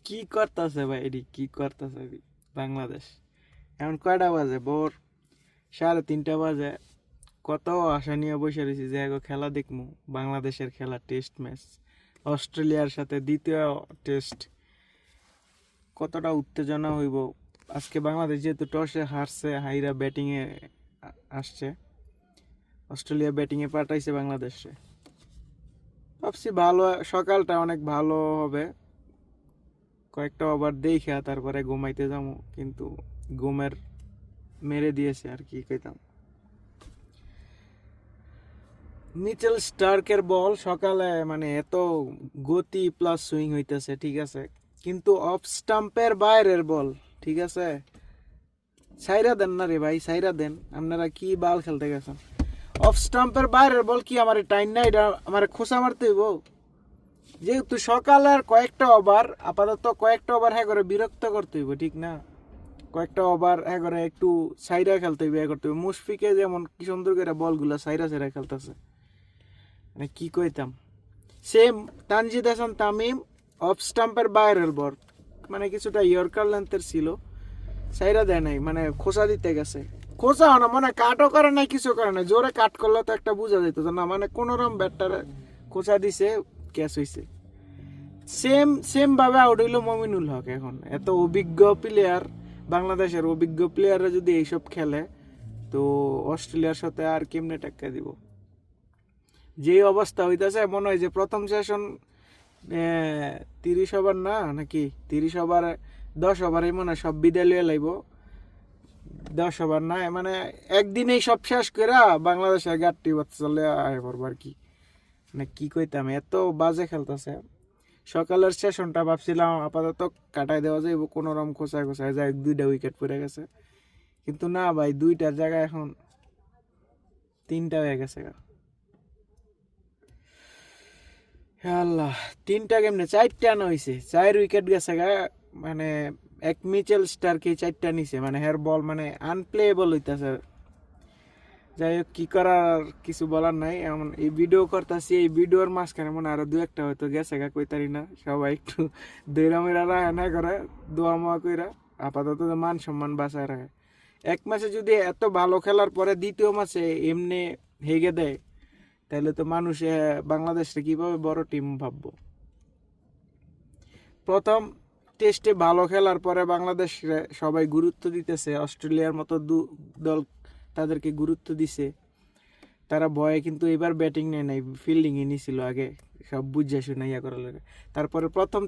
কি করতেছে ভাই, এটি কি করতেছে বাংলাদেশ? এখন কয়টা বাজে? ভোর 3:30 বাজে। কত আশা নিয়ে বসে রয়েছি যে এগো খেলা দেখমু, বাংলাদেশের খেলা, টেস্ট ম্যাচ, অস্ট্রেলিয়ার সাথে দ্বিতীয় টেস্ট। কতটা উত্তেজনা হইব আজকে। বাংলাদেশ যেহেতু টসে হারছে, হাইরা ব্যাটিংয়ে আসছে, অস্ট্রেলিয়া ব্যাটিংয়ে পাঠাইছে বাংলাদেশে। ভাবছি ভালো, সকালটা অনেক ভালো হবে, কয়েকটা ওভার দেখা তারপরে ঘুমাইতে যাবো, কিন্তু ঘুমের মেরে দিয়েছে আর কি কইতাম। মিচেল স্টার্কের বল সকালে মানে এত গতি প্লাস সুইং হইতেছে, ঠিক আছে, কিন্তু অফ স্টাম্পের বাইরের বল, ঠিক আছে, সাইরা দেন না রে ভাই, সাইরা দেন। আপনারা কি বাল খেলতে গেছেন? অফ স্টাম্পের বাইরের বল কি আমার টাইম না, এটা আমার খোসা মারতে হইব? যেহেতু সকালের কয়েকটা ওভার, আপাতত কয়েকটা ওভার হ্যাঁ করে বিরক্ত করতে হইব, ঠিক না? কয়েকটা ওভার হ্যাঁ করে একটু সাইরা খেলতে হইবে, করতে হইবে। মুশফিকে যেমন কি সুন্দর করে বলগুলো সাইরা সাইরা খেলতেছে, মানে কি কইতাম। সেম তানজিদ হাসান তামিম, অফ স্টাম্পের বাইরের বল, মানে কিছুটা ইয়র্কার লেন্থের ছিল, সাইরা দেয় নাই, মানে খোসা দিতে গেছে। খোসা না মানে কাটও করে নাই, কিছু করে নাই, জোরে কাট করলে তো একটা বোঝা যেত না, মানে কোনোরকম ব্যাটটারে খোসা দিছে, ক্যাচ হইছে। সেম সেম ভাবে আউট হইল মমিনুল হক। এখন এত অভিজ্ঞ প্লেয়ার, বাংলাদেশের অভিজ্ঞ প্লেয়াররা যদি এইসব খেলে, তো অস্ট্রেলিয়ার সাথে আর কেমনে টেক্কা দিব? যে অবস্থা হইতেছে, মনে হয় যে প্রথম সেশন 30 ওভার না নাকি, 30 ওভার 10 ওভারে মনে হয় সব বিদায় লিয়ে লাইব। 10 ওভার না মানে একদিনেই সব শেষ করে বাংলাদেশের গাড়টি চলে আয় পড়বো আর কি। মানে কি কইতাম, এত বাজে খেলতেছে। সকালের সেশনটা ভাবছিলাম আপাতত কাটাই দেওয়া যাইব, কোনো রকম খোঁচায় খোঁচায় যায়, 2টা উইকেট পড়ে গেছে, কিন্তু না ভাই, 2টার জায়গায় এখন 3টা হয়ে গেছে। আল্লাহ, 3টা কেমনে 4টা না হয়েছে, 4 উইকেট গেছে গা। মানে এক মিচেল স্টারকে 4টা নিছে, মানে হের বল মানে আনপ্লেয়েবল হইতেছে। যাই হোক, কি করার কিছু বলার নাই। এমন এই ভিডিও করতেছি, এই ভিডিওর মাঝখানে মনে আরো 2-1টা হয়তো গেছে গা, কইতারি না। সবাই একটু দৈরা মেরা রায় না করে, দোয়া মোয়া কইরা আপাতত মান সম্মান বাঁচায় রাখে। এক ম্যাচে যদি এত ভালো খেলার পরে দ্বিতীয় ম্যাচে এমনি হেগে দেয়, তাহলে তো মানুষে বাংলাদেশকে কিভাবে বড় টিম ভাববো? প্রথম টেস্টে ভালো খেলার পরে বাংলাদেশে সবাই গুরুত্ব দিতেছে, অস্ট্রেলিয়ার মতো দল তাদেরকে গুরুত্ব দিছে। তারা ভয়ে কিন্তু এবার ব্যাটিং নেয় নাই, ফিল্ডিংই নিছিল আগে, সব বুঝে শুনে ইয়া করার লাগে। তারপরে প্রথম